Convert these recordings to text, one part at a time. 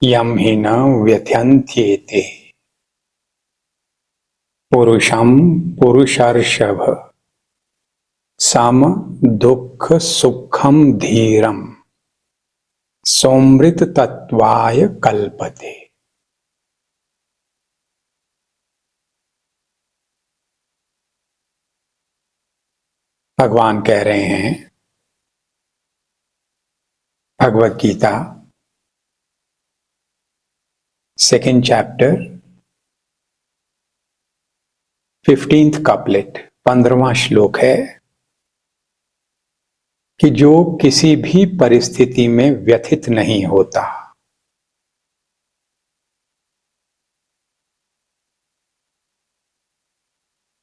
यम हि न व्यथ्यन्त्येते पुरुषम पुरुषर्षभ सम दुख सुखम धीरम सोमृत तत्वाय कल्पते। भगवान कह रहे हैं Bhagavad Gita 2nd chapter 15th couplet 15वां श्लोक है कि जो किसी भी परिस्थिति में व्यथित नहीं होता,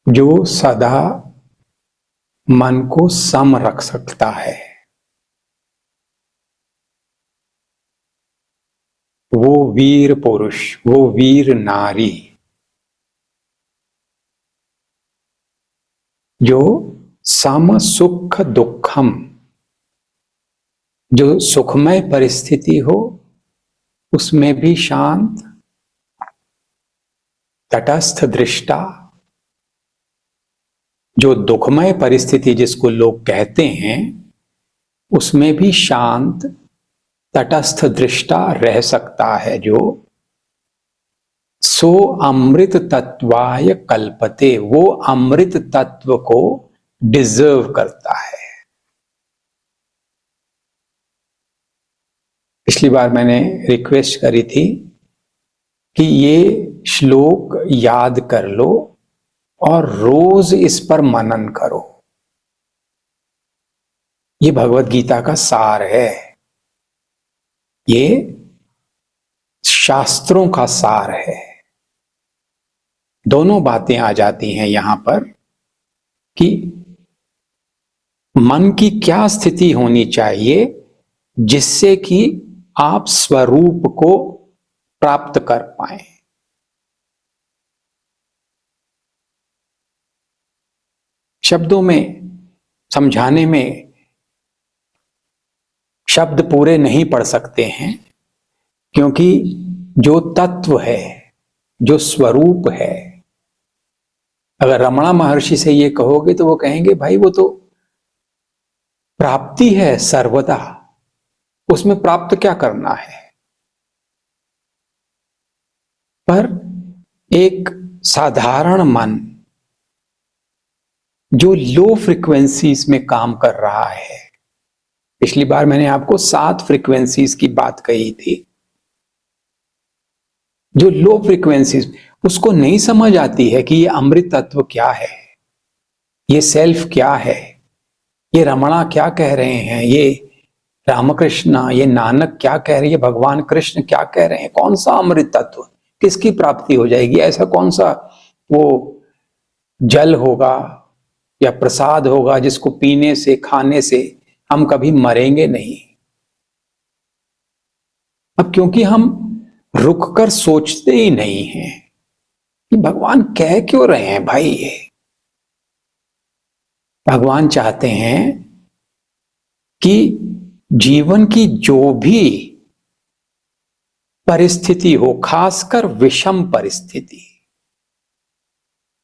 जो सदा मन को सम रख सकता है, वो वीर पुरुष, वो वीर नारी जो सम सुख दुखम, जो सुखमय परिस्थिति हो उसमें भी शांत, तटस्थ दृष्टा, जो दुखमय परिस्थिति जिसको लोग कहते हैं उसमें भी शांत तटस्थ दृष्टा रह सकता है, जो सो अमृत तत्वाय कल्पते, वो अमृत तत्व को डिजर्व करता है। पिछली बार मैंने रिक्वेस्ट करी थी कि ये श्लोक याद कर लो और रोज इस पर मनन करो। ये भगवत गीता का सार है, ये शास्त्रों का सार है। दोनों बातें आ जाती हैं यहां पर कि मन की क्या स्थिति होनी चाहिए जिससे कि आप स्वरूप को प्राप्त कर पाए। शब्दों में समझाने में शब्द पूरे नहीं पढ़ सकते हैं, क्योंकि जो तत्व है, जो स्वरूप है, अगर रमणा महर्षि से ये कहोगे तो वो कहेंगे भाई वो तो प्राप्ति है सर्वदा, उसमें प्राप्त क्या करना है। पर एक साधारण मन जो लो फ्रीक्वेंसीज में काम कर रहा है, पिछली बार मैंने आपको 7 फ्रीक्वेंसीज की बात कही थी, जो लो फ्रीक्वेंसीज, उसको नहीं समझ आती है कि ये अमृत तत्व क्या है, ये सेल्फ क्या है, ये रमणा क्या कह रहे हैं, ये रामकृष्ण, ये नानक क्या कह रहे हैं, ये भगवान कृष्ण क्या कह रहे हैं, कौन सा अमृत तत्व, किसकी प्राप्ति हो जाएगी, ऐसा कौन सा वो जल होगा या प्रसाद होगा जिसको पीने से खाने से हम कभी मरेंगे नहीं। अब क्योंकि हम रुक कर सोचते ही नहीं हैं कि भगवान कह क्यों रहे हैं भाई, ये भगवान चाहते हैं कि जीवन की जो भी परिस्थिति हो, खासकर विषम परिस्थिति,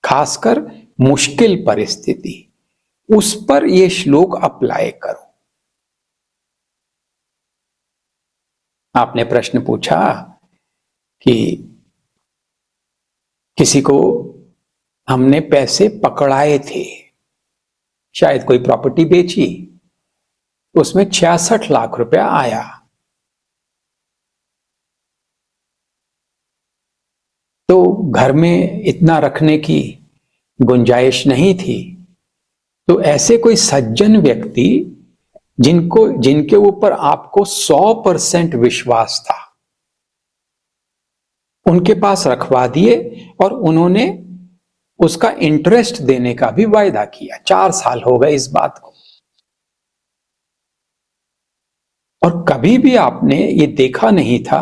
खासकर मुश्किल परिस्थिति, उस पर यह श्लोक अप्लाई करो। आपने प्रश्न पूछा कि किसी को हमने पैसे पकड़ाए थे, शायद कोई प्रॉपर्टी बेची, उसमें 66 लाख रुपया आया, तो घर में इतना रखने की गुंजाइश नहीं थी, तो ऐसे कोई सज्जन व्यक्ति जिनके ऊपर आपको 100% विश्वास था, उनके पास रखवा दिए और उन्होंने उसका इंटरेस्ट देने का भी वायदा किया। 4 साल हो गए इस बात को, और कभी भी आपने ये देखा नहीं था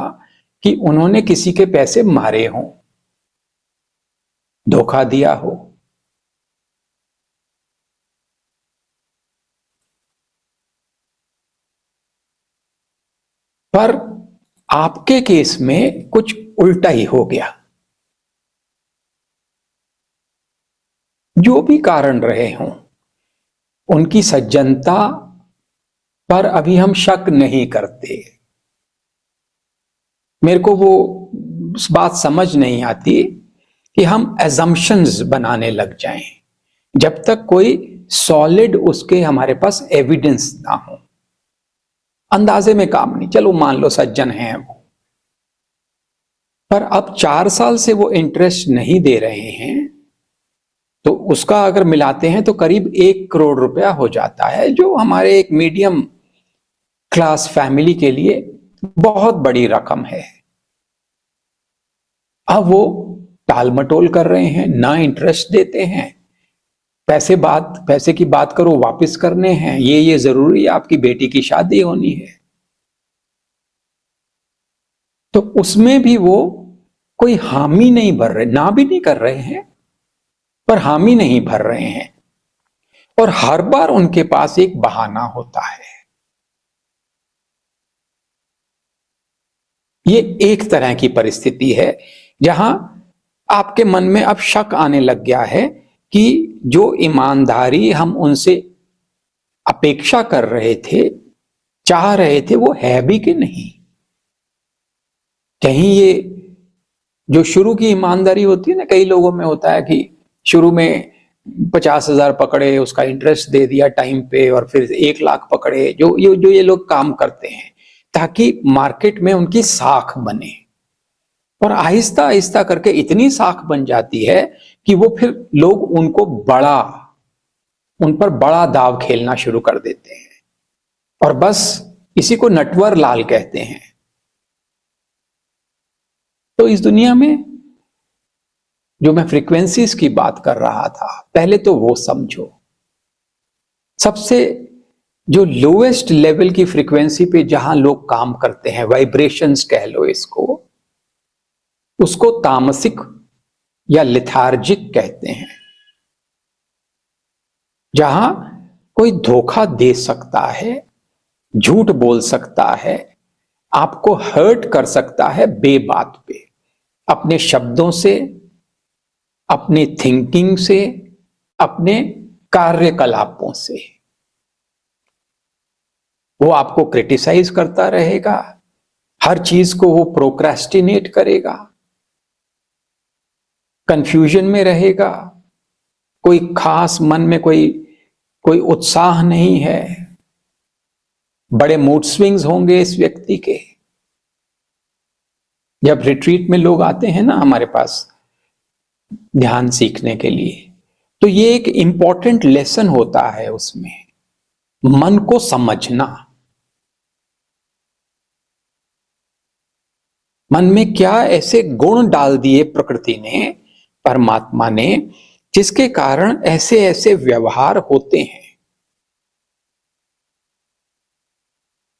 कि उन्होंने किसी के पैसे मारे हों, धोखा दिया हो। पर आपके केस में कुछ उल्टा ही हो गया। जो भी कारण रहे हों, उनकी सज्जनता पर अभी हम शक नहीं करते। मेरे को वो बात समझ नहीं आती कि हम एजम्पशंस बनाने लग जाएं जब तक कोई सॉलिड उसके हमारे पास एविडेंस ना हो। अंदाजे में काम नहीं, चलो मान लो सज्जन हैं वो, पर अब 4 साल से वो इंटरेस्ट नहीं दे रहे हैं, तो उसका अगर मिलाते हैं तो करीब 1 करोड़ रुपया हो जाता है, जो हमारे एक मीडियम क्लास फैमिली के लिए बहुत बड़ी रकम है। अब वो टाल मटोल कर रहे हैं, ना इंटरेस्ट देते हैं, पैसे की बात करो वापस करने हैं, ये जरूरी है, आपकी बेटी की शादी होनी है। तो उसमें भी वो कोई हामी नहीं भर रहे, ना भी नहीं कर रहे हैं, पर हामी नहीं भर रहे हैं। और हर बार उनके पास एक बहाना होता है। ये एक तरह की परिस्थिति है जहां आपके मन में अब शक आने लग गया है कि जो ईमानदारी हम उनसे अपेक्षा कर रहे थे, चाह रहे थे, वो है भी कि नहीं। कहीं ये जो शुरू की ईमानदारी होती है ना, कई लोगों में होता है कि शुरू में 50,000 पकड़े, उसका इंटरेस्ट दे दिया टाइम पे, और फिर 1 लाख पकड़े, जो ये लोग काम करते हैं ताकि मार्केट में उनकी साख बने। और आहिस्ता आहिस्ता करके इतनी साख बन जाती है कि वो फिर लोग उन पर बड़ा दाव खेलना शुरू कर देते हैं। और बस इसी को नटवर लाल कहते हैं। तो इस दुनिया में जो मैं फ्रीक्वेंसीज की बात कर रहा था, पहले तो वो समझो। सबसे जो लोएस्ट लेवल की फ्रीक्वेंसी पे जहां लोग काम करते हैं, वाइब्रेशंस कह लो इसको, उसको तामसिक या लिथार्जिक कहते हैं। जहां कोई धोखा दे सकता है, झूठ बोल सकता है, आपको हर्ट कर सकता है बेबात पे, अपने शब्दों से, अपने थिंकिंग से, अपने कार्यकलापों से। वो आपको क्रिटिसाइज करता रहेगा, हर चीज को वो प्रोक्रेस्टिनेट करेगा, कंफ्यूजन में रहेगा, कोई खास मन में कोई उत्साह नहीं है, बड़े मूड स्विंग्स होंगे इस व्यक्ति के। जब रिट्रीट में लोग आते हैं ना हमारे पास ध्यान सीखने के लिए, तो ये एक इंपॉर्टेंट लेसन होता है उसमें, मन को समझना। मन में क्या ऐसे गुण डाल दिए प्रकृति ने, परमात्मा ने, जिसके कारण ऐसे ऐसे व्यवहार होते हैं।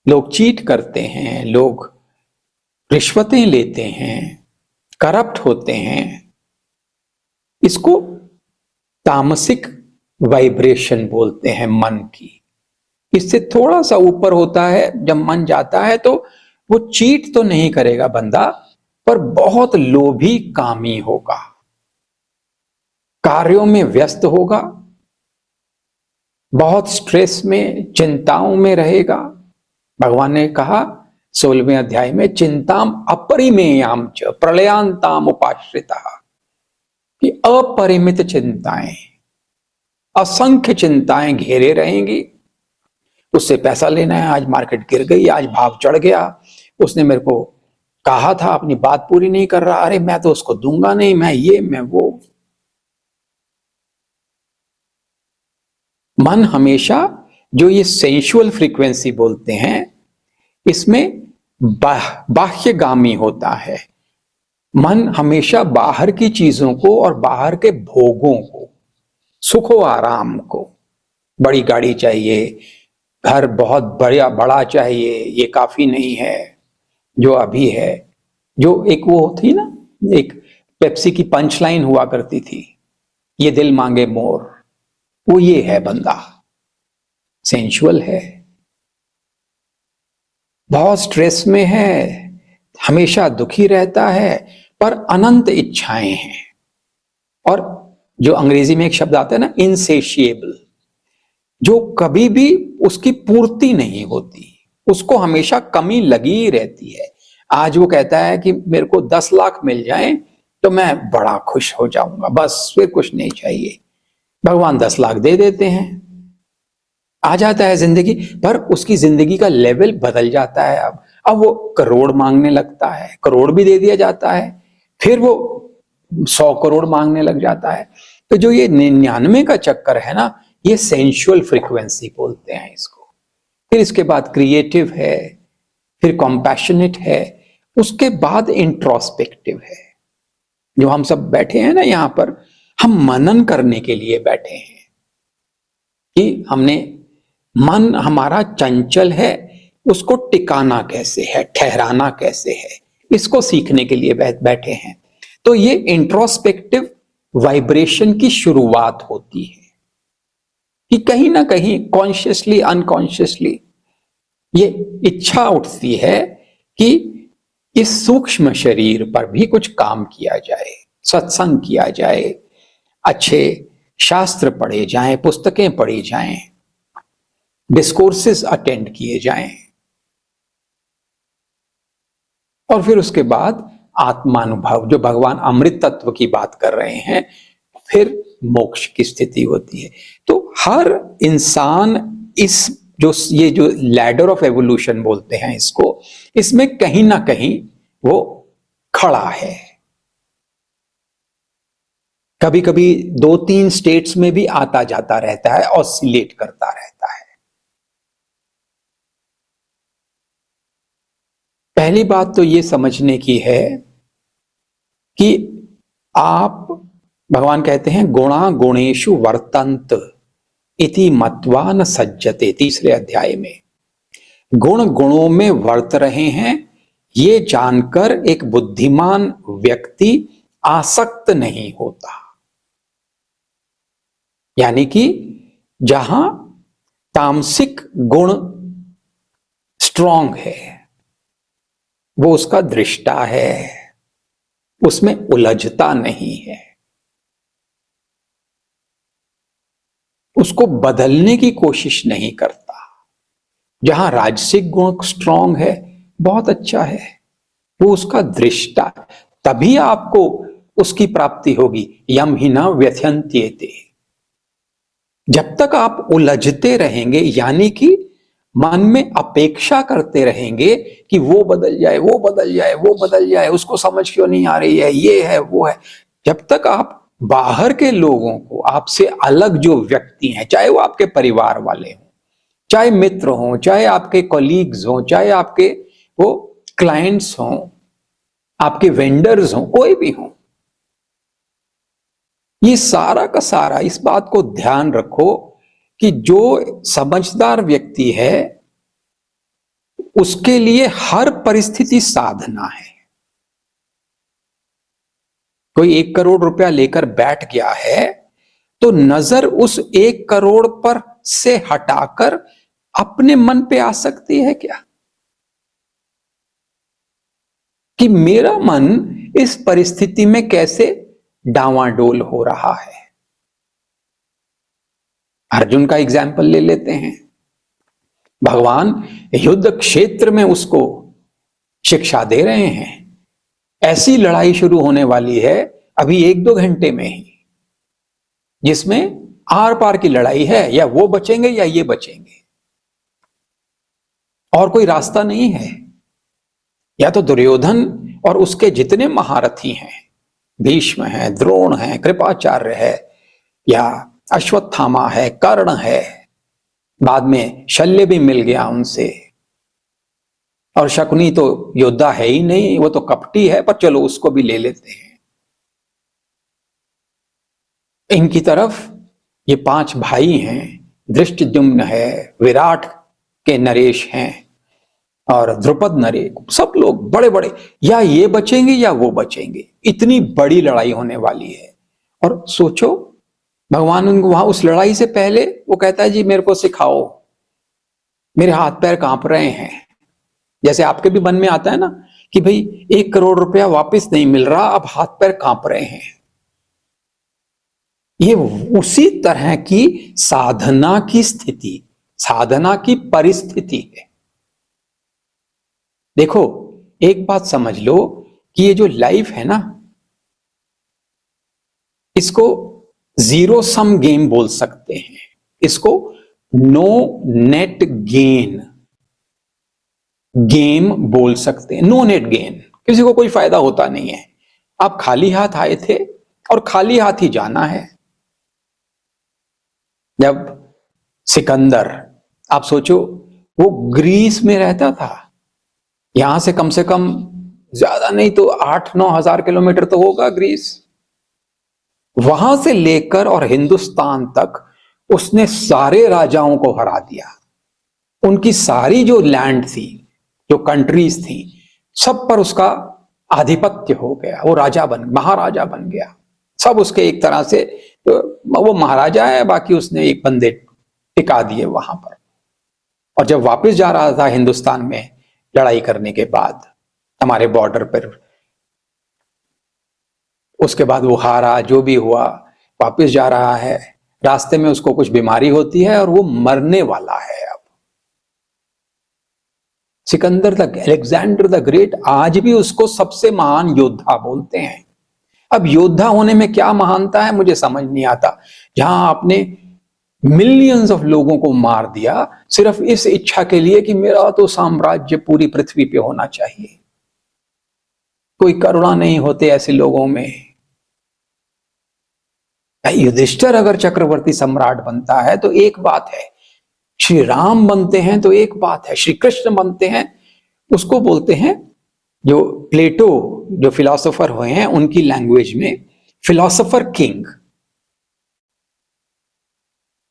लोग चीट करते हैं, लोग रिश्वतें लेते हैं, करप्ट होते हैं। इसको तामसिक वाइब्रेशन बोलते हैं मन की। इससे थोड़ा सा ऊपर होता है, जब मन जाता है तो वो चीट तो नहीं करेगा बंदा, पर बहुत लोभी कामी होगा, कार्यों में व्यस्त होगा, बहुत स्ट्रेस में, चिंताओं में रहेगा। भगवान ने कहा 16वें अध्याय में, चिंताम अपरिमेयाम च प्रलयांताम उपाश्रिता, कि अपरिमित चिंताएं, असंख्य चिंताएं घेरे रहेंगी। उससे पैसा लेना है, आज मार्केट गिर गई, आज भाव चढ़ गया, उसने मेरे को कहा था, अपनी बात पूरी नहीं कर रहा, अरे मैं तो उसको दूंगा नहीं, मैं ये मैं वो। मन हमेशा, जो ये सेंसुअल फ्रीक्वेंसी बोलते हैं, इसमें बाह्यगामी होता है। मन हमेशा बाहर की चीजों को और बाहर के भोगों को, सुखो आराम को, बड़ी गाड़ी चाहिए, घर बहुत बड़ा चाहिए, ये काफी नहीं है जो अभी है। जो एक वो थी ना, एक पेप्सी की पंच लाइन हुआ करती थी, ये दिल मांगे मोर, वो ये है बंदा, सेंसुअल है, बहुत स्ट्रेस में है, हमेशा दुखी रहता है, पर अनंत इच्छाएं हैं। और जो अंग्रेजी में एक शब्द आता है ना, इनसेशिएबल, जो कभी भी उसकी पूर्ति नहीं होती, उसको हमेशा कमी लगी ही रहती है। आज वो कहता है कि मेरे को 10 लाख मिल जाएं तो मैं बड़ा खुश हो जाऊंगा, बस फिर कुछ नहीं चाहिए। भगवान 10 लाख दे देते हैं, आ जाता है जिंदगी, पर उसकी जिंदगी का लेवल बदल जाता है। अब वो करोड़ मांगने लगता है, करोड़ भी दे दिया जाता है, फिर वो 100 करोड़ मांगने लग जाता है। तो जो ये 99 का चक्कर है ना, ये सेंशुअल फ्रीक्वेंसी बोलते हैं इसको। फिर इसके बाद क्रिएटिव है, फिर कॉम्पैशनेट है, उसके बाद इंट्रोस्पेक्टिव है। जो हम सब बैठे हैं ना यहां पर, हम मनन करने के लिए बैठे हैं कि हमने मन हमारा चंचल है, उसको टिकाना कैसे है, ठहराना कैसे है, इसको सीखने के लिए बैठे हैं। तो ये इंट्रोस्पेक्टिव वाइब्रेशन की शुरुआत होती है कि कहीं ना कहीं कॉन्शियसली अनकॉन्शियसली ये इच्छा उठती है कि इस सूक्ष्म शरीर पर भी कुछ काम किया जाए, सत्संग किया जाए, अच्छे शास्त्र पढ़े जाएं, पुस्तकें पढ़ी जाएं, डिस्कोर्सेस अटेंड किए जाएं, और फिर उसके बाद आत्मानुभव, जो भगवान अमृत तत्व की बात कर रहे हैं, फिर मोक्ष की स्थिति होती है। तो हर इंसान इस ये जो लैडर ऑफ एवोल्यूशन बोलते हैं इसको, इसमें कहीं ना कहीं वो खड़ा है। कभी कभी 2-3 स्टेट्स में भी आता जाता रहता है, ऑसिलेट करता रहता है। पहली बात तो ये समझने की है कि आप, भगवान कहते हैं गुणा गुणेषु वर्तन्त इति मत्वा न सज्जते, 3 अध्याय में, गुण गुणों में वर्त रहे हैं ये जानकर एक बुद्धिमान व्यक्ति आसक्त नहीं होता। यानी कि जहां तामसिक गुण स्ट्रांग है, वो उसका दृष्टा है, उसमें उलझता नहीं है, उसको बदलने की कोशिश नहीं करता। जहां राजसिक गुण स्ट्रांग है, बहुत अच्छा है, वो उसका दृष्टा, तभी आपको उसकी प्राप्ति होगी। यम ही न व्यथयन्त्येते। जब तक आप उलझते रहेंगे, यानी कि मन में अपेक्षा करते रहेंगे कि वो बदल जाए, वो बदल जाए, वो बदल जाए, उसको समझ क्यों नहीं आ रही है, ये है वो है, जब तक आप बाहर के लोगों को, आपसे अलग जो व्यक्ति हैं, चाहे वो आपके परिवार वाले हों, चाहे मित्र हों, चाहे आपके कॉलीग्स हों, चाहे आपके वो क्लाइंट्स हों, आपके वेंडर्स हों, कोई भी हों, ये सारा का सारा इस बात को ध्यान रखो कि जो समझदार व्यक्ति है उसके लिए हर परिस्थिति साधना है। कोई 1 करोड़ रुपया लेकर बैठ गया है तो नजर उस 1 करोड़ पर से हटाकर अपने मन पे आ सकती है क्या, कि मेरा मन इस परिस्थिति में कैसे डावाडोल हो रहा है। अर्जुन का एग्जाम्पल ले लेते हैं। भगवान युद्ध क्षेत्र में उसको शिक्षा दे रहे हैं। ऐसी लड़ाई शुरू होने वाली है अभी 1-2 घंटे में ही, जिसमें आर पार की लड़ाई है, या वो बचेंगे या ये बचेंगे, और कोई रास्ता नहीं है। या तो दुर्योधन और उसके जितने महारथी हैं, भीष्म है, द्रोण है, कृपाचार्य है, या अश्वत्थामा है, कर्ण है, बाद में शल्य भी मिल गया उनसे, और शकुनी तो योद्धा है ही नहीं, वो तो कपटी है, पर चलो उसको भी ले लेते हैं। इनकी तरफ ये 5 भाई हैं, धृष्टद्युम्न है, विराट के नरेश हैं, और द्रुपद नरेश, सब लोग बड़े बड़े, या ये बचेंगे या वो बचेंगे। इतनी बड़ी लड़ाई होने वाली है। और सोचो, भगवान उनको वहां उस लड़ाई से पहले वो कहता है जी मेरे को सिखाओ, मेरे हाथ पैर कांप रहे हैं। जैसे आपके भी मन में आता है ना कि भाई 1 करोड़ रुपया वापस नहीं मिल रहा, अब हाथ पैर कांप रहे हैं। ये उसी तरह की साधना की स्थिति, साधना की परिस्थिति है। देखो, एक बात समझ लो कि ये जो लाइफ है ना, इसको जीरो सम गेम बोल सकते हैं, इसको नो नेट गेन गेम बोल सकते हैं। नो नेट गेन, किसी को कोई फायदा होता नहीं है। आप खाली हाथ आए थे और खाली हाथ ही जाना है। जब सिकंदर, आप सोचो, वो ग्रीस में रहता था, यहां से कम ज्यादा नहीं तो 8-9 हजार किलोमीटर तो होगा ग्रीस। वहां से लेकर और हिंदुस्तान तक उसने सारे राजाओं को हरा दिया। उनकी सारी जो लैंड थी, जो कंट्रीज थी, सब पर उसका आधिपत्य हो गया। वो महाराजा बन गया। सब उसके एक तरह से, तो वो महाराजा है, बाकी उसने एक बंदे टिका दिए वहां पर। और जब वापस जा रहा था हिंदुस्तान में लड़ाई करने के बाद हमारे बॉर्डर पर, उसके बाद वो हारा, जो भी हुआ, वापस जा रहा है, रास्ते में उसको कुछ बीमारी होती है और वो मरने वाला है। अब Sikandar the Alexander the great, आज भी उसको सबसे महान योद्धा बोलते हैं। अब योद्धा होने में क्या महानता है मुझे समझ नहीं आता, जहां आपने मिलियंस ऑफ लोगों को मार दिया सिर्फ इस इच्छा के लिए कि मेरा तो साम्राज्य पूरी पृथ्वी पे होना चाहिए। कोई करुणा नहीं होते ऐसे लोगों में। युधिष्ठिर अगर चक्रवर्ती सम्राट बनता है तो एक बात है, श्री राम बनते हैं तो एक बात है, श्री कृष्ण बनते हैं, उसको बोलते हैं, जो प्लेटो जो फिलोसोफर हुए हैं उनकी लैंग्वेज में, फिलोसोफर किंग।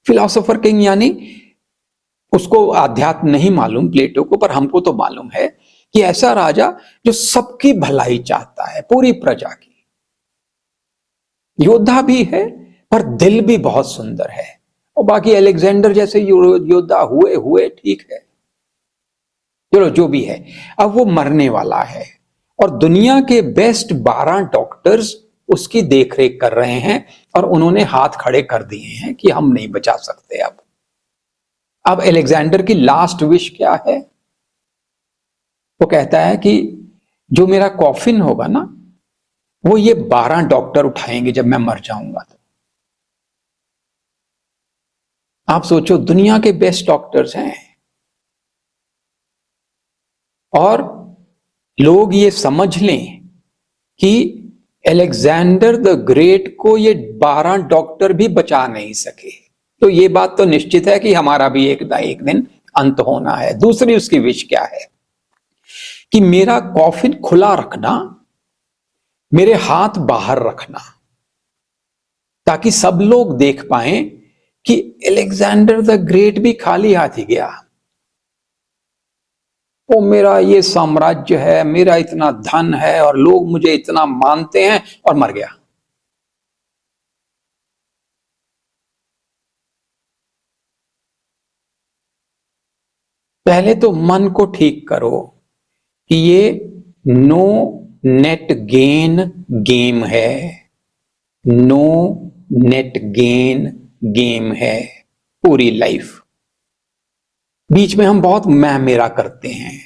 फिलोसोफर किंग यानी, उसको अध्यात्म नहीं मालूम प्लेटो को, पर हमको तो मालूम है कि ऐसा राजा जो सबकी भलाई चाहता है, पूरी प्रजा की। योद्धा भी है पर दिल भी बहुत सुंदर है। और बाकी अलेक्जेंडर जैसे योद्धा हुए ठीक है, चलो जो भी है। अब वो मरने वाला है और दुनिया के बेस्ट 12 डॉक्टर्स उसकी देखरेख कर रहे हैं और उन्होंने हाथ खड़े कर दिए हैं कि हम नहीं बचा सकते। अब अलेक्जेंडर की लास्ट विश क्या है? वो कहता है कि जो मेरा कॉफिन होगा ना, वो ये 12 डॉक्टर उठाएंगे जब मैं मर जाऊंगा। तो आप सोचो, दुनिया के बेस्ट डॉक्टर्स हैं और लोग ये समझ लें कि अलेक्जेंडर द ग्रेट को ये 12 डॉक्टर भी बचा नहीं सके, तो ये बात तो निश्चित है कि हमारा भी एक दिन अंत होना है। दूसरी उसकी विश क्या है कि मेरा कॉफिन खुला रखना, मेरे हाथ बाहर रखना, ताकि सब लोग देख पाएं कि अलेक्जेंडर द ग्रेट भी खाली हाथ ही गया। वो मेरा ये साम्राज्य है, मेरा इतना धन है और लोग मुझे इतना मानते हैं, और मर गया। पहले तो मन को ठीक करो कि ये नो नेट गेन गेम है, नो नेट गेन गेम है पूरी लाइफ। बीच में हम बहुत मैं मेरा करते हैं,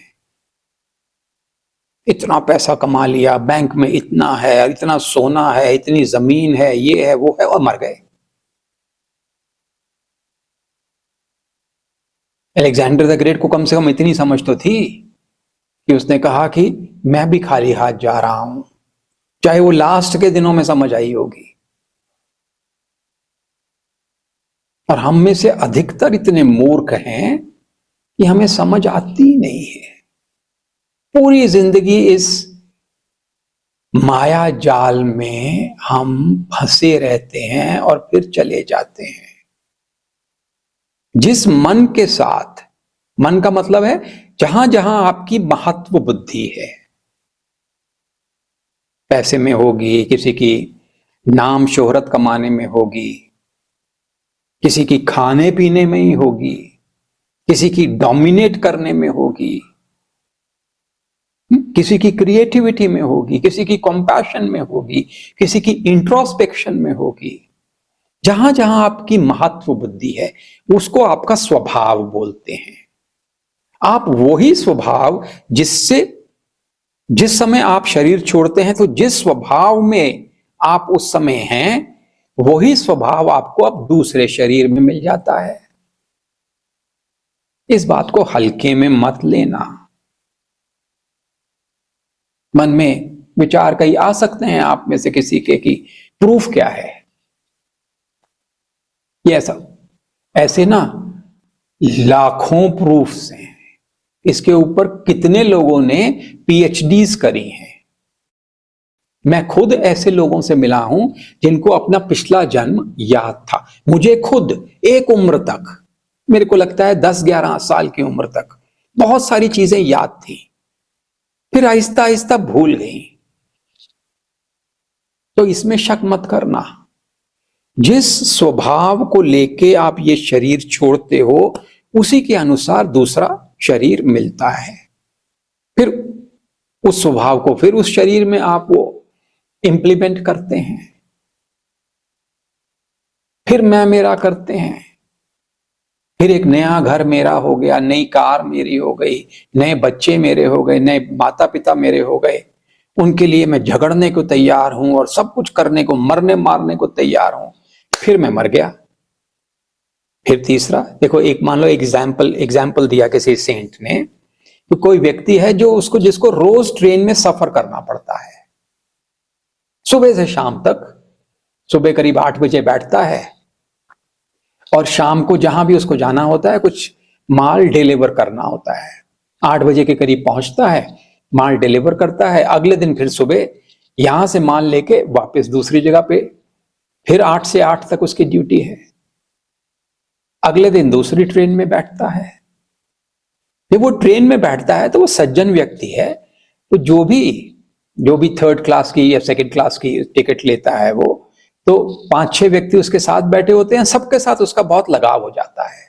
इतना पैसा कमा लिया, बैंक में इतना है, इतना सोना है, इतनी जमीन है, ये है वो है, और मर गए। अलेक्जेंडर द ग्रेट को कम से कम इतनी समझ तो थी कि उसने कहा कि मैं भी खाली हाथ जा रहा हूं, चाहे वो लास्ट के दिनों में समझ आई होगी। और हम में से अधिकतर इतने मूर्ख हैं कि हमें समझ आती नहीं है। पूरी जिंदगी इस माया जाल में हम फंसे रहते हैं और फिर चले जाते हैं। जिस मन के साथ, मन का मतलब है जहां जहां आपकी महत्व बुद्धि है, पैसे में होगी, किसी की नाम शोहरत कमाने में होगी, किसी की खाने पीने में ही होगी, किसी की डोमिनेट करने में होगी, किसी की क्रिएटिविटी में होगी, किसी की कंपैशन में होगी, किसी की इंट्रोस्पेक्शन में होगी। जहां जहां आपकी महत्व बुद्धि है उसको आपका स्वभाव बोलते हैं। आप वही स्वभाव जिससे जिस समय आप शरीर छोड़ते हैं, तो जिस स्वभाव में आप उस समय हैं वही स्वभाव आपको अब दूसरे शरीर में मिल जाता है। इस बात को हल्के में मत लेना। मन में विचार कई आ सकते हैं आप में से किसी के कि प्रूफ क्या है। ये ऐसे ना लाखों प्रूफ्स हैं। इसके ऊपर कितने लोगों ने पीएचडीज करी हैं। मैं खुद ऐसे लोगों से मिला हूं जिनको अपना पिछला जन्म याद था। मुझे खुद एक उम्र तक, मेरे को लगता है 10-11 साल की उम्र तक बहुत सारी चीजें याद थी, फिर आहिस्ता आहिस्ता भूल गई। तो इसमें शक मत करना। जिस स्वभाव को लेके आप ये शरीर छोड़ते हो उसी के अनुसार दूसरा शरीर मिलता है। फिर उस स्वभाव को फिर उस शरीर में आप वो इंप्लीमेंट करते हैं, फिर मैं मेरा करते हैं। फिर एक नया घर मेरा हो गया, नई कार मेरी हो गई, नए बच्चे मेरे हो गए, नए माता पिता मेरे हो गए। उनके लिए मैं झगड़ने को तैयार हूं और सब कुछ करने को, मरने मारने को तैयार हूं। फिर मैं मर गया। फिर तीसरा देखो, एक मान लो एग्जाम्पल दिया किसी सेंट ने, तो कोई व्यक्ति है जो जिसको रोज ट्रेन में सफर करना पड़ता है, सुबह से शाम तक। सुबह करीब 8 बजे बैठता है और शाम को जहां भी उसको जाना होता है, कुछ माल डिलीवर करना होता है। 8 बजे के करीब पहुंचता है, माल डिलीवर करता है। अगले दिन फिर सुबह यहां से माल लेके वापस दूसरी जगह पे, फिर 8 से 8 तक उसकी ड्यूटी है। अगले दिन दूसरी ट्रेन में बैठता है। जब वो ट्रेन में बैठता है तो वो सज्जन व्यक्ति है, तो जो भी 3rd क्लास की या 2nd क्लास की टिकट लेता है, वो तो 5-6 व्यक्ति उसके साथ बैठे होते हैं। सबके साथ उसका बहुत लगाव हो जाता है,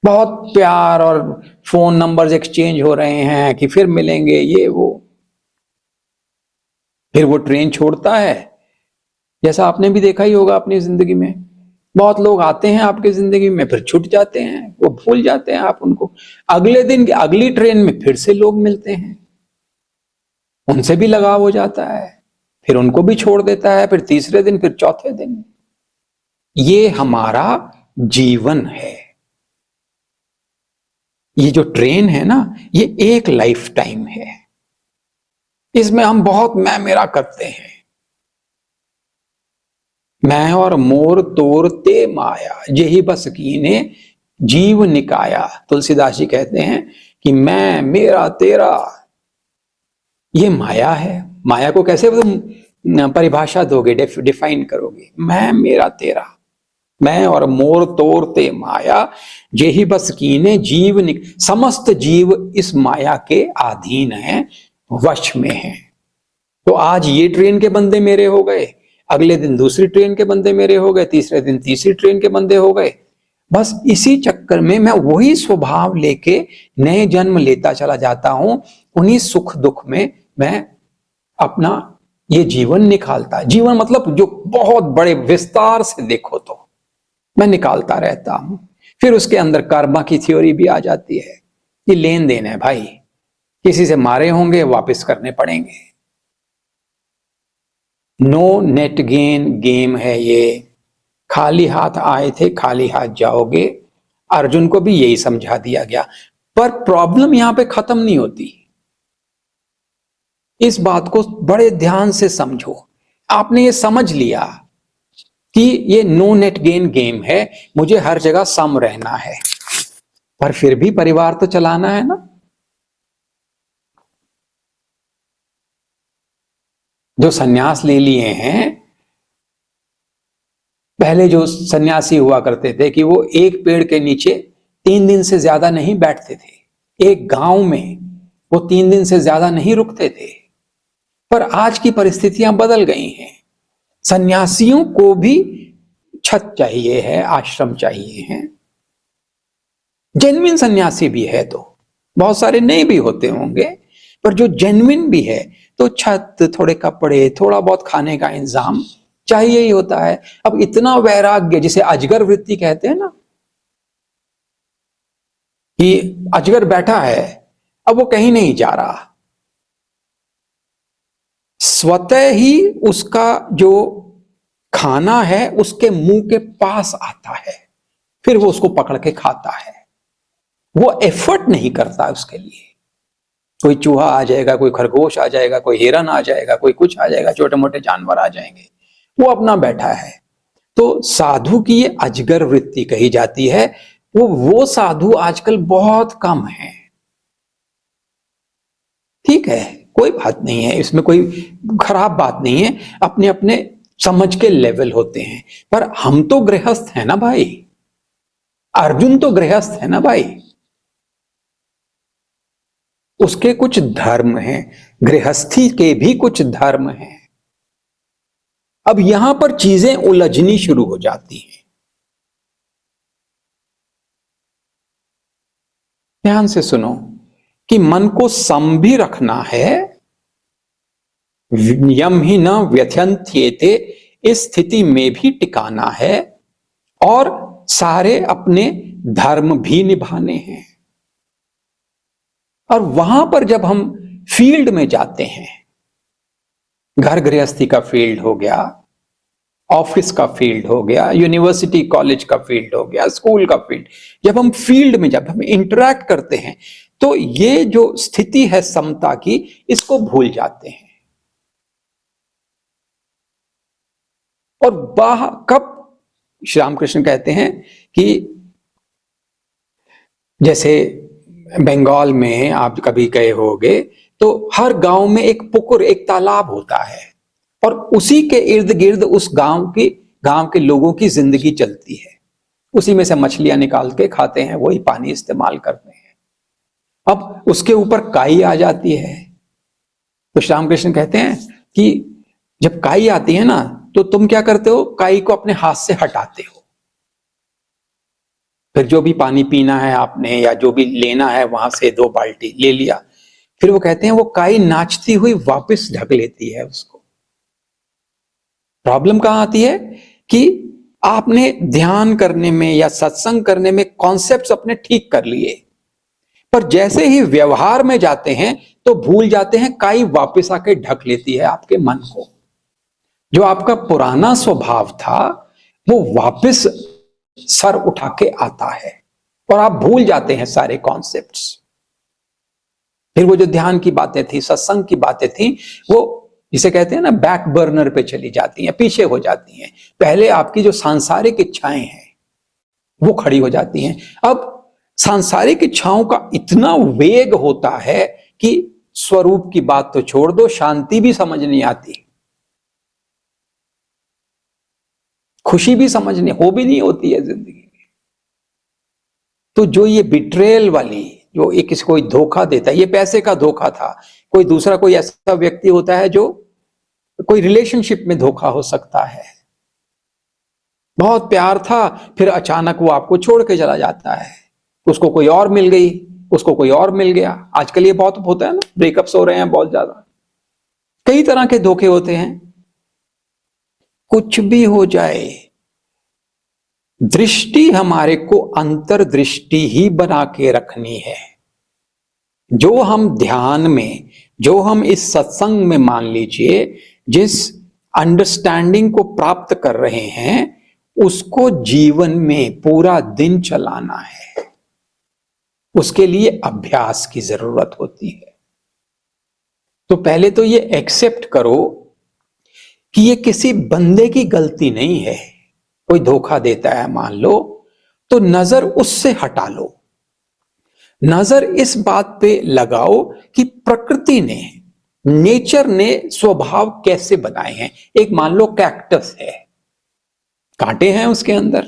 बहुत प्यार, और फोन नंबर्स एक्सचेंज हो रहे हैं कि फिर मिलेंगे, ये वो। फिर वो ट्रेन छोड़ता है। जैसा आपने भी देखा ही होगा अपनी जिंदगी में, बहुत लोग आते हैं आपकी जिंदगी में, फिर छूट जाते हैं, वो भूल जाते हैं आप उनको। अगले दिन की अगली ट्रेन में फिर से लोग मिलते हैं, उनसे भी लगाव हो जाता है, फिर उनको भी छोड़ देता है, फिर तीसरे दिन, फिर चौथे दिन। ये हमारा जीवन है। ये जो ट्रेन है ना, ये एक लाइफ टाइम है। इसमें हम बहुत मैं मेरा करते हैं। मैं और मोर तोर ते माया, यही बस कीने जीव निकाया। तुलसीदास जी कहते हैं कि मैं मेरा तेरा, ये माया है। माया को कैसे तुम परिभाषा दोगे, डिफाइन करोगे? मैं मेरा तेरा, मैं और मोर तोर ते माया, यही बस कीने जीव समस्त जीव इस माया के अधीन हैं, वश में हैं। तो आज ये ट्रेन के बंदे मेरे हो गए, अगले दिन दूसरी ट्रेन के बंदे मेरे हो गए, तीसरे दिन तीसरी ट्रेन के बंदे हो गए। बस इसी चक्कर में मैं वही स्वभाव लेके नए जन्म लेता चला जाता हूं। उन्हीं सुख दुख में मैं अपना ये जीवन निकालता, जीवन मतलब जो बहुत बड़े विस्तार से देखो तो मैं निकालता रहता हूं। फिर उसके अंदर कर्मा की थ्योरी भी आ जाती है कि लेन देन है भाई, किसी से मारे होंगे, वापस करने पड़ेंगे। नो नेट गेन गेम है ये। खाली हाथ आए थे, खाली हाथ जाओगे। अर्जुन को भी यही समझा दिया गया। पर प्रॉब्लम यहां पे खत्म नहीं होती। इस बात को बड़े ध्यान से समझो। आपने ये समझ लिया कि ये नो नेट गेन गेम है, मुझे हर जगह सम रहना है, पर फिर भी परिवार तो चलाना है ना। जो सन्यास ले लिए हैं, पहले जो सन्यासी हुआ करते थे कि वो एक पेड़ के नीचे 3 दिन से ज्यादा नहीं बैठते थे। एक गांव में वो 3 दिन से ज्यादा नहीं रुकते थे। पर आज की परिस्थितियां बदल गई हैं। सन्यासियों को भी छत चाहिए है, आश्रम चाहिए है। जेन्युइन सन्यासी भी है, तो बहुत सारे नहीं भी होते होंगे, पर जो जेन्युइन भी है तो छत, थोड़े कपड़े, थोड़ा बहुत खाने का इंतजाम चाहिए ही होता है। अब इतना वैराग्य, जिसे अजगर वृत्ति कहते हैं ना, कि अजगर बैठा है, अब वो कहीं नहीं जा रहा, स्वतः ही उसका जो खाना है उसके मुंह के पास आता है, फिर वो उसको पकड़ के खाता है। वो एफर्ट नहीं करता उसके लिए। कोई चूहा आ जाएगा, कोई खरगोश आ जाएगा, कोई हिरन आ जाएगा, कोई कुछ आ जाएगा, छोटे मोटे जानवर आ जाएंगे, वो अपना बैठा है। तो साधु की ये अजगर वृत्ति कही जाती है। वो साधु आजकल बहुत कम है। ठीक है, कोई बात नहीं है, इसमें कोई खराब बात नहीं है, अपने अपने समझ के लेवल होते हैं। पर हम तो गृहस्थ हैं ना भाई, अर्जुन तो गृहस्थ है ना भाई, उसके कुछ धर्म हैं, गृहस्थी के भी कुछ धर्म हैं। अब यहां पर चीजें उलझनी शुरू हो जाती हैं। ध्यान से सुनो कि मन को सम भी रखना है, यम ही न व्यथ्यन्त्येते, इस स्थिति में भी टिकाना है, और सारे अपने धर्म भी निभाने हैं। और वहां पर जब हम फील्ड में जाते हैं, घर गृहस्थी का फील्ड हो गया, ऑफिस का फील्ड हो गया, यूनिवर्सिटी कॉलेज का फील्ड हो गया, स्कूल का फील्ड, जब हम फील्ड में जब हम इंटरैक्ट करते हैं तो ये जो स्थिति है समता की, इसको भूल जाते हैं। और कब श्री रामकृष्ण कहते हैं कि जैसे बंगाल में आप कभी गए होगे तो हर गांव में एक पुकुर, एक तालाब होता है, और उसी के इर्द गिर्द उस गांव के लोगों की जिंदगी चलती है। उसी में से मछलियां निकाल के खाते हैं, वही पानी इस्तेमाल करते हैं। अब उसके ऊपर काई आ जाती है तो श्री रामकृष्ण कहते हैं कि जब काई आती है ना, तो तुम क्या करते हो, काई को अपने हाथ से हटाते हो, फिर जो भी पानी पीना है आपने या जो भी लेना है वहां से 2 बाल्टी ले लिया। फिर वो कहते हैं वो काई नाचती हुई वापस ढक लेती है उसको। प्रॉब्लम कहां आती है कि आपने ध्यान करने में या सत्संग करने में कॉन्सेप्ट्स अपने ठीक कर लिए, पर जैसे ही व्यवहार में जाते हैं तो भूल जाते हैं, काई वापस आके ढक लेती है आपके मन को। जो आपका पुराना स्वभाव था वो वापस सर उठा के आता है, और आप भूल जाते हैं सारे कॉन्सेप्ट्स। फिर वो जो ध्यान की बातें थी, सत्संग की बातें थी, वो जिसे कहते हैं ना बैक बर्नर पे चली जाती हैं, पीछे हो जाती हैं। पहले आपकी जो सांसारिक इच्छाएं हैं वो खड़ी हो जाती हैं। अब सांसारिक इच्छाओं का इतना वेग होता है कि स्वरूप की बात तो छोड़ दो, शांति भी समझ नहीं आती, खुशी भी समझने हो भी नहीं होती है जिंदगी में। तो जो ये बिट्रेयल वाली, जो एक किसी कोई धोखा देता है, ये पैसे का धोखा था, कोई दूसरा कोई ऐसा व्यक्ति होता है जो कोई रिलेशनशिप में धोखा हो सकता है, बहुत प्यार था, फिर अचानक वो आपको छोड़ के चला जाता है, उसको कोई और मिल गई, उसको कोई और मिल गया। आजकल ये बहुत होता है ना, ब्रेकअप्स हो रहे हैं बहुत ज्यादा, कई तरह के धोखे होते हैं। कुछ भी हो जाए, दृष्टि हमारे को अंतर्दृष्टि ही बना के रखनी है। जो हम ध्यान में, जो हम इस सत्संग में मान लीजिए जिस अंडरस्टैंडिंग को प्राप्त कर रहे हैं, उसको जीवन में पूरा दिन चलाना है। उसके लिए अभ्यास की जरूरत होती है। तो पहले तो ये एक्सेप्ट करो कि ये किसी बंदे की गलती नहीं है। कोई धोखा देता है मान लो, तो नजर उससे हटा लो, नजर इस बात पे लगाओ कि प्रकृति ने, नेचर ने स्वभाव कैसे बनाए हैं। एक मान लो कैक्टस है, कांटे हैं उसके अंदर,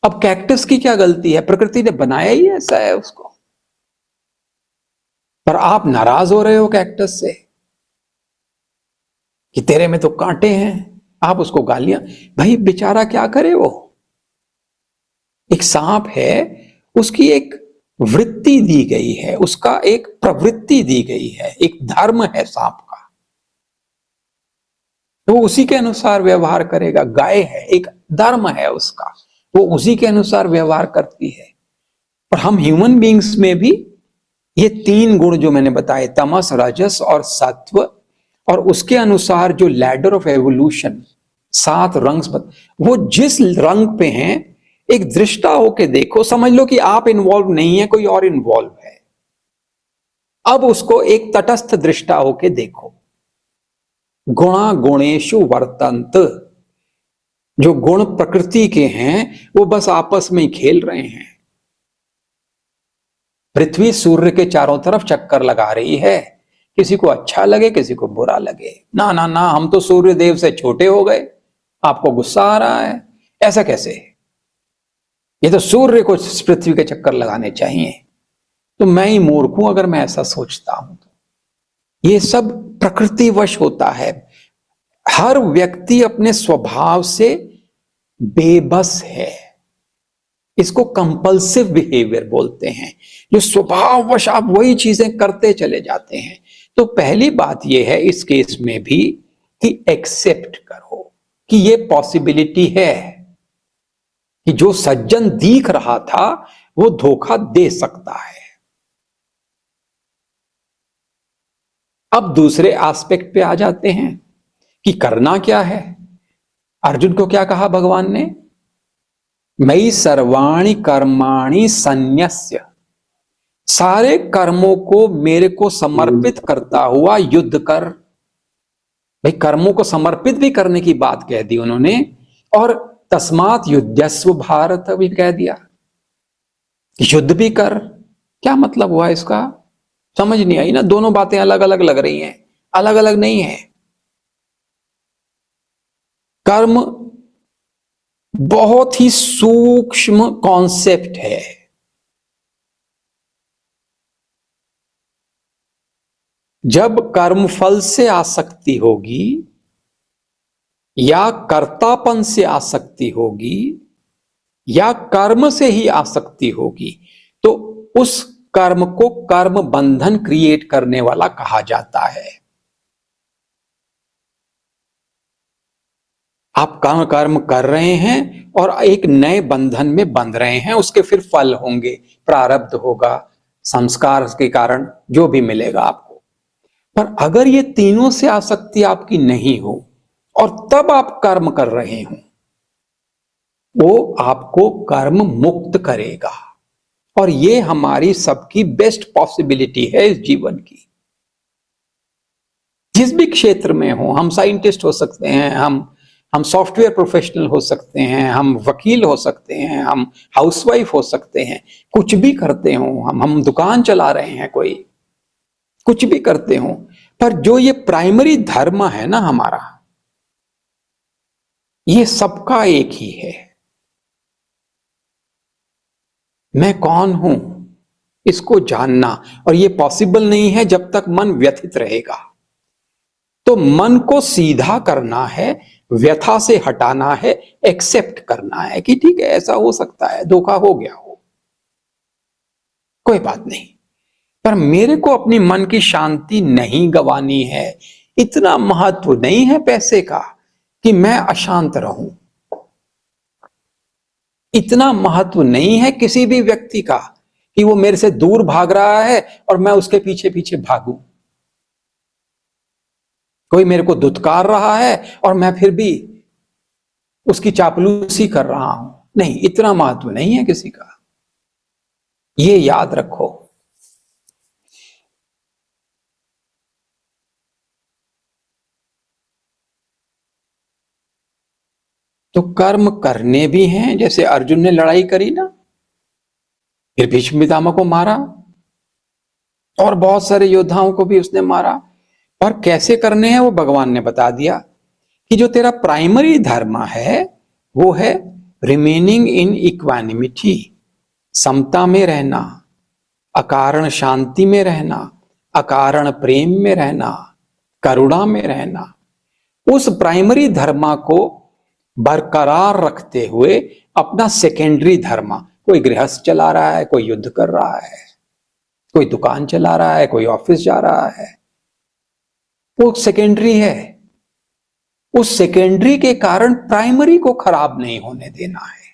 अब कैक्टस की क्या गलती है, प्रकृति ने बनाया ही ऐसा है उसको। पर आप नाराज हो रहे हो कैक्टस से कि तेरे में तो कांटे हैं, आप उसको गालियां, भाई बेचारा क्या करे, वो एक सांप है, उसकी एक वृत्ति दी गई है, उसका एक प्रवृत्ति दी गई है, एक धर्म है सांप का, तो वो उसी के अनुसार व्यवहार करेगा। गाय है, एक धर्म है उसका, वो उसी के अनुसार व्यवहार करती है। और हम ह्यूमन बीइंग्स में भी ये तीन गुण जो मैंने बताए, तमस, रजस और सत्व, और उसके अनुसार जो लैडर ऑफ एवोल्यूशन 7 रंग, वो जिस रंग पे हैं, एक दृष्टा होके देखो, समझ लो कि आप इन्वॉल्व नहीं है, कोई और इन्वॉल्व है। अब उसको एक तटस्थ दृष्टा होके देखो। गुणा गुणेशु वर्तन्त, जो गुण प्रकृति के हैं वो बस आपस में ही खेल रहे हैं। पृथ्वी सूर्य के चारों तरफ चक्कर लगा रही है, किसी को अच्छा लगे किसी को बुरा लगे। ना ना ना, हम तो सूर्य देव से छोटे हो गए, आपको गुस्सा आ रहा है, ऐसा कैसे? ये तो सूर्य को पृथ्वी के चक्कर लगाने चाहिए। तो मैं ही मूर्ख हूं अगर मैं ऐसा सोचता हूं। तो ये सब प्रकृतिवश होता है। हर व्यक्ति अपने स्वभाव से बेबस है, इसको कंपल्सिव बिहेवियर बोलते हैं, जो स्वभाववश आप वही चीजें करते चले जाते हैं। तो पहली बात यह है इस केस में भी कि एक्सेप्ट करो कि ये पॉसिबिलिटी है कि जो सज्जन दिख रहा था वो धोखा दे सकता है। अब दूसरे एस्पेक्ट पे आ जाते हैं कि करना क्या है। अर्जुन को क्या कहा भगवान ने? मयि सर्वाणि कर्माणि सन्न्यस्य, सारे कर्मों को मेरे को समर्पित करता हुआ युद्ध कर। भाई कर्मों को समर्पित भी करने की बात कह दी उन्होंने, और तस्मात् युध्यस्व भारत भी कह दिया, युद्ध भी कर। क्या मतलब हुआ इसका? समझ नहीं आई ना, दोनों बातें अलग अलग लग रही हैं, अलग अलग नहीं है। कर्म बहुत ही सूक्ष्म कॉन्सेप्ट है। जब कर्मफल से आसक्ति होगी या कर्तापन से आसक्ति होगी या कर्म से ही आसक्ति होगी, तो उस कर्म को कर्म बंधन क्रिएट करने वाला कहा जाता है। आप कर्म कर रहे हैं और एक नए बंधन में बंध रहे हैं, उसके फिर फल होंगे, प्रारब्ध होगा, संस्कार के कारण जो भी मिलेगा आपको। पर अगर ये तीनों से आसक्ति आपकी नहीं हो और तब आप कर्म कर रहे हो, वो आपको कर्म मुक्त करेगा। और ये हमारी सबकी बेस्ट पॉसिबिलिटी है इस जीवन की। जिस भी क्षेत्र में हो, हम साइंटिस्ट हो सकते हैं, हम सॉफ्टवेयर प्रोफेशनल हो सकते हैं, हम वकील हो सकते हैं, हम हाउसवाइफ हो सकते हैं, कुछ भी करते हो, हम दुकान चला रहे हैं, कोई कुछ भी करते हो, पर जो ये प्राइमरी धर्म है ना हमारा, ये सबका एक ही है। मैं कौन हूं इसको जानना, और ये पॉसिबल नहीं है जब तक मन व्यथित रहेगा। तो मन को सीधा करना है, व्यथा से हटाना है, एक्सेप्ट करना है कि ठीक है ऐसा हो सकता है, धोखा हो गया हो, कोई बात नहीं, पर मेरे को अपनी मन की शांति नहीं गंवानी है। इतना महत्व नहीं है पैसे का कि मैं अशांत रहूं, इतना महत्व नहीं है किसी भी व्यक्ति का कि वो मेरे से दूर भाग रहा है और मैं उसके पीछे पीछे भागूं। कोई मेरे को दुत्कार रहा है और मैं फिर भी उसकी चापलूसी कर रहा हूं, नहीं, इतना महत्व नहीं है किसी का, ये याद रखो। तो कर्म करने भी हैं, जैसे अर्जुन ने लड़ाई करी ना, फिर भीष्म पितामह को मारा और बहुत सारे योद्धाओं को भी उसने मारा, और कैसे करने हैं वो भगवान ने बता दिया कि जो तेरा प्राइमरी धर्म है वो है रिमेनिंग इन इक्वानिमिटी, समता में रहना, अकारण शांति में रहना, अकारण प्रेम में रहना, करुणा में रहना। उस प्राइमरी धर्म को बरकरार रखते हुए अपना सेकेंडरी धर्म, कोई गृहस्थ चला रहा है, कोई युद्ध कर रहा है, कोई दुकान चला रहा है, कोई ऑफिस जा रहा है, वो सेकेंडरी है। उस सेकेंडरी के कारण प्राइमरी को खराब नहीं होने देना है।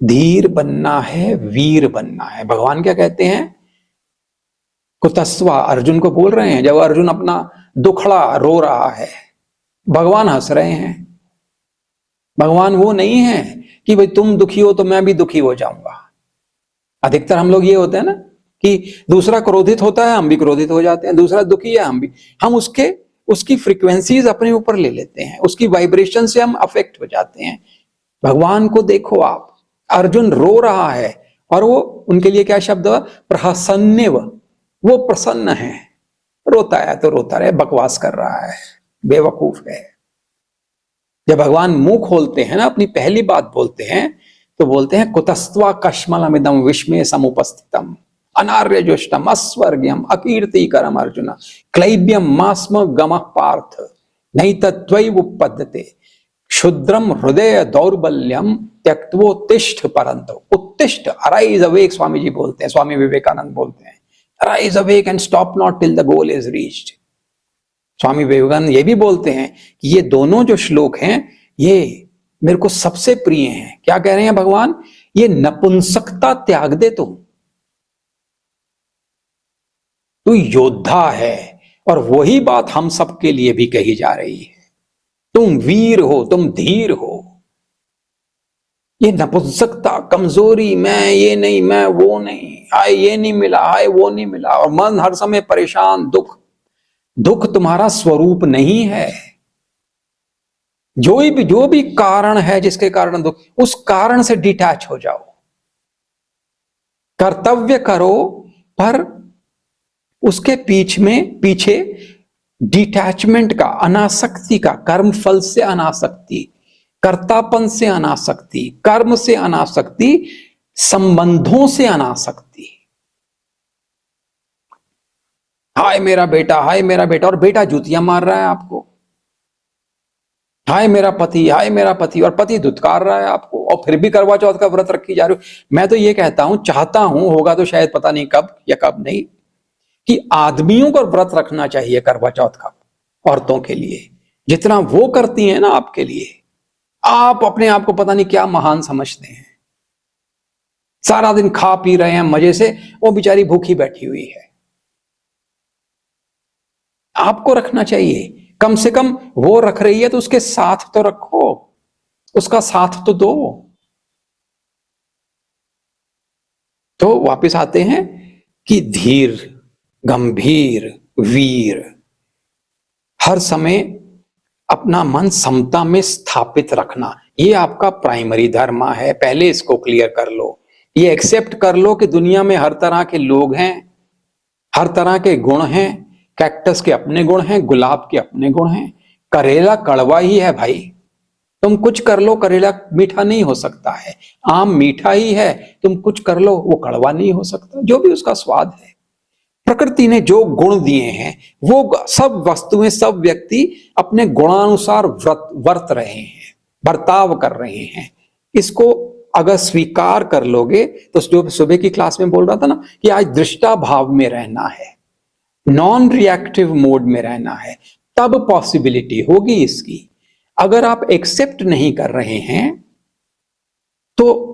धीर बनना है, वीर बनना है। भगवान क्या कहते हैं? कुतस्वा अर्जुन को बोल रहे हैं, जब अर्जुन अपना दुखड़ा रो रहा है, भगवान हंस रहे हैं। भगवान वो नहीं है कि भाई तुम दुखी हो तो मैं भी दुखी हो जाऊंगा। अधिकतर हम लोग ये होते हैं ना कि दूसरा क्रोधित होता है, हम भी क्रोधित हो जाते हैं, दूसरा दुखी है, हम उसकी फ्रीक्वेंसीज अपने ऊपर ले लेते हैं, उसकी वाइब्रेशन से हम अफेक्ट हो जाते हैं। भगवान को देखो आप, अर्जुन रो रहा है और वो, उनके लिए क्या शब्द है? प्रहसन्नेव, वो प्रसन्न है। रोता है तो रोता रहे, बकवास कर रहा है, बेवकूफ है। जब भगवान मुंह खोलते हैं ना, अपनी पहली बात बोलते हैं तो बोलते हैं कुतस्त्वा कश्मलमिदं विस्मय समुपस्थितम अनार्य जुष्टम अस्वर्ग्यम अकीर्तिकरम अर्जुन क्लैब्यम मास्म गमः पार्थ नहीं तत्वैव उपपद्यते क्षुद्रम हृदय दौर्बल्यम त्यक्त्वोत्तिष्ठ परंतु। उत्तिष्ठ, अराइज अवेक, स्वामी जी बोलते हैं, स्वामी विवेकानंद बोलते हैं, arise awake and stop not till the goal is reached. Swami Vivekananda ये भी बोलते हैं कि ये दोनों जो श्लोक हैं ये मेरे को सबसे प्रिय हैं। क्या कह रहे हैं भगवान? ये नपुंसकता त्याग दे, तू योद्धा है। और वही बात हम सबके लिए भी कही जा रही है, तुम वीर हो, तुम धीर हो। ये नपुंसकता, कमजोरी, मैं ये नहीं, मैं वो नहीं, हाय ये नहीं मिला, हाय वो नहीं मिला, और मन हर समय परेशान, दुख तुम्हारा स्वरूप नहीं है। जो भी कारण है जिसके कारण दुख, उस कारण से डिटैच हो जाओ। कर्तव्य करो पर उसके पीछे डिटैचमेंट का, अनासक्ति का, कर्म फल से अनासक्ति, कर्तापन से अनासक्ति, कर्म से अनासक्ति, संबंधों से अनासक्ति। हाय मेरा बेटा, हाय मेरा बेटा, और बेटा जूतियां मार रहा है आपको। हाय मेरा पति, हाय मेरा पति, और पति धुतकार रहा है आपको, और फिर भी करवा चौथ का व्रत रखी जा रही हो। मैं तो ये कहता हूं, चाहता हूं, होगा तो शायद पता नहीं कब या कब नहीं, कि आदमियों को व्रत रखना चाहिए करवा चौथ का औरतों के लिए, जितना वो करती हैं ना आपके लिए। आप अपने आप को पता नहीं क्या महान समझते हैं, सारा दिन खा पी रहे हैं मजे से, वो बेचारी भूखी बैठी हुई है। आपको रखना चाहिए, कम से कम वो रख रही है तो उसके साथ तो रखो, उसका साथ तो दो। तो वापस आते हैं कि धीर, गंभीर, वीर, हर समय अपना मन समता में स्थापित रखना, ये आपका प्राइमरी धर्म है। पहले इसको क्लियर कर लो, ये एक्सेप्ट कर लो कि दुनिया में हर तरह के लोग हैं, हर तरह के गुण हैं। कैक्टस के अपने गुण हैं, गुलाब के अपने गुण हैं, करेला कड़वा ही है भाई, तुम कुछ कर लो करेला मीठा नहीं हो सकता है, आम मीठा ही है, तुम कुछ कर लो वो कड़वा नहीं हो सकता, जो भी उसका स्वाद है। प्रकृति ने जो गुण दिए हैं वो सब वस्तुएं, सब व्यक्ति अपने गुणानुसार वर्त रहे हैं, बर्ताव कर रहे हैं। इसको अगर स्वीकार कर लोगे तो जो सुबह की क्लास में बोल रहा था ना कि आज दृष्टा भाव में रहना है, नॉन रिएक्टिव मोड में रहना है, तब पॉसिबिलिटी होगी इसकी। अगर आप एक्सेप्ट नहीं कर रहे हैं तो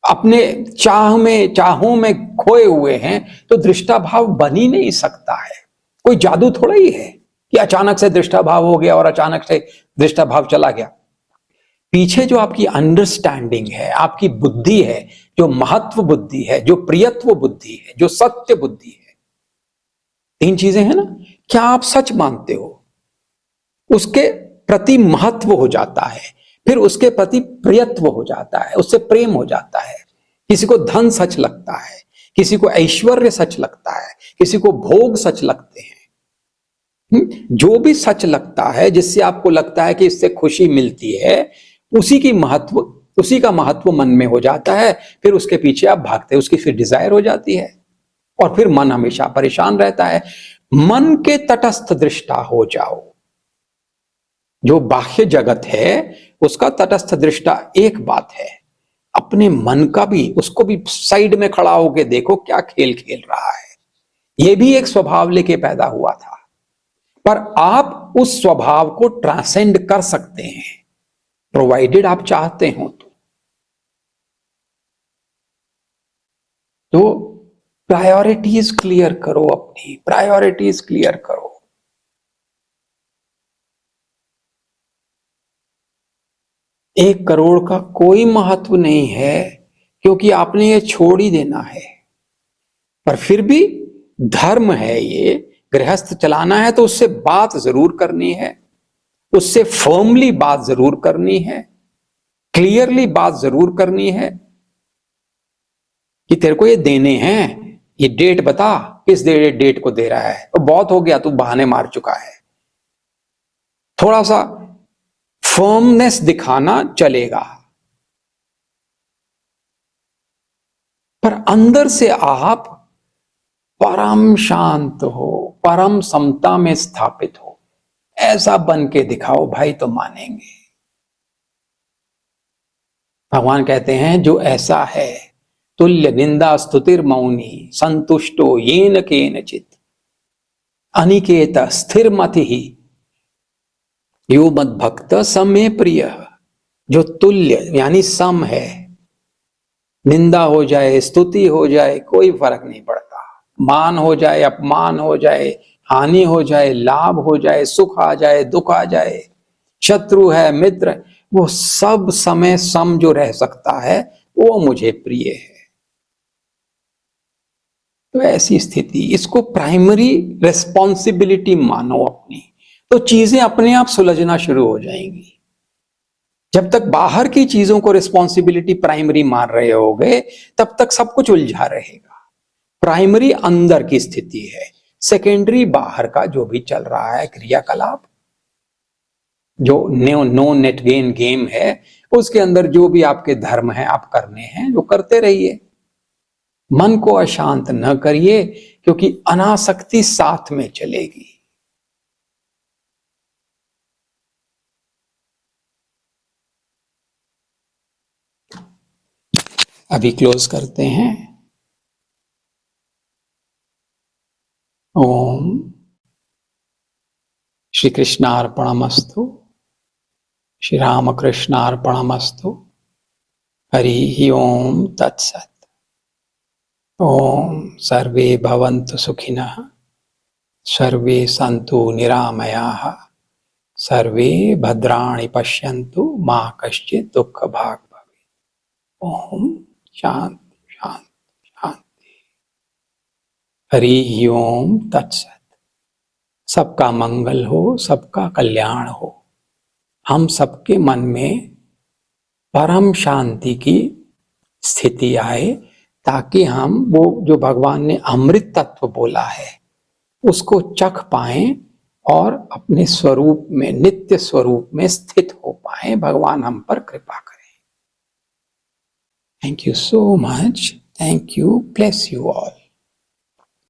अपने चाहों में खोए हुए हैं, तो दृष्टा भाव बन ही नहीं सकता है। कोई जादू थोड़ा ही है कि अचानक से दृष्टा भाव हो गया और अचानक से दृष्टा भाव चला गया। पीछे जो आपकी अंडरस्टैंडिंग है, आपकी बुद्धि है, जो महत्व बुद्धि है, जो प्रियत्व बुद्धि है, जो सत्य बुद्धि है, तीन चीजें हैं ना। क्या आप सच मानते हो, उसके प्रति महत्व हो जाता है, फिर उसके प्रति प्रियत्व हो जाता है, उससे प्रेम हो जाता है। किसी को धन सच लगता है, किसी को ऐश्वर्य सच लगता है, किसी को भोग सच लगते हैं। जो भी सच लगता है, जिससे आपको लगता है कि इससे खुशी मिलती है, उसी का महत्व मन में हो जाता है। फिर उसके पीछे आप भागते हैं, उसकी फिर डिजायर हो जाती है, और फिर मन हमेशा परेशान रहता है। मन के तटस्थ दृष्टा हो जाओ, जो बाह्य जगत है उसका तटस्थ दृष्टा एक बात है, अपने मन का भी, उसको भी साइड में खड़ा होके देखो क्या खेल खेल रहा है। यह भी एक स्वभाव लेके पैदा हुआ था, पर आप उस स्वभाव को ट्रांसेंड कर सकते हैं, प्रोवाइडेड आप चाहते हो तो प्रायोरिटीज क्लियर करो, अपनी प्रायोरिटीज क्लियर करो। 1 करोड़ का कोई महत्व नहीं है, क्योंकि आपने ये छोड़ ही देना है। पर फिर भी धर्म है, ये गृहस्थ चलाना है तो उससे बात जरूर करनी है, उससे फर्मली बात जरूर करनी है, क्लियरली बात जरूर करनी है कि तेरे को ये देने हैं, ये डेट बता, किस डेट को दे रहा है। तो बहुत हो गया, तू बहाने मार चुका है। थोड़ा सा फर्मनेस दिखाना चलेगा, पर अंदर से आप परम शांत हो, परम समता में स्थापित हो, ऐसा बन के दिखाओ भाई, तो मानेंगे। भगवान कहते हैं जो ऐसा है, तुल्य निंदा स्तुतिर मौनी संतुष्टो येन केनचित अनिकेत स्थिर मति ही यो मद भक्त समे प्रिय। जो तुल्य यानी सम है, निंदा हो जाए स्तुति हो जाए कोई फर्क नहीं पड़ता, मान हो जाए अपमान हो जाए, हानि हो जाए लाभ हो जाए, सुख आ जाए दुख आ जाए, शत्रु है मित्र, वो सब समय सम जो रह सकता है वो मुझे प्रिय है। तो ऐसी स्थिति, इसको प्राइमरी रेस्पॉन्सिबिलिटी मानो अपनी, तो चीजें अपने आप सुलझना शुरू हो जाएंगी। जब तक बाहर की चीजों को रिस्पॉन्सिबिलिटी प्राइमरी मान रहे होगे तब तक सब कुछ उलझा रहेगा। प्राइमरी अंदर की स्थिति है, सेकेंडरी बाहर का जो भी चल रहा है क्रियाकलाप, जो नो नेट गेन गेम है, उसके अंदर जो भी आपके धर्म है आप करने हैं, जो करते रहिए। मन को अशांत न करिए, क्योंकि अनासक्ति साथ में चलेगी। अभी क्लोज करते हैं। ओम श्री कृष्णार्पणमस्तु, श्री रामकृष्णार्पणमस्तु। हरि ओम तत्सत। ओम सर्वे भवन्तु सुखिनः, सर्वे सन्तु निरामयाः, सर्वे भद्राणि पश्यन्तु मा कश्चित् दुःखभाग् भवेत्। ओम शांति शांति शांति। हरि ओम तत्सत। सबका मंगल हो, सबका कल्याण हो, हम सबके मन में परम शांति की स्थिति आए, ताकि हम वो जो भगवान ने अमृत तत्व बोला है उसको चख पाएं और अपने स्वरूप में, नित्य स्वरूप में स्थित हो पाएं। भगवान हम पर कृपा करें। Thank you so much. Thank you. Bless you all.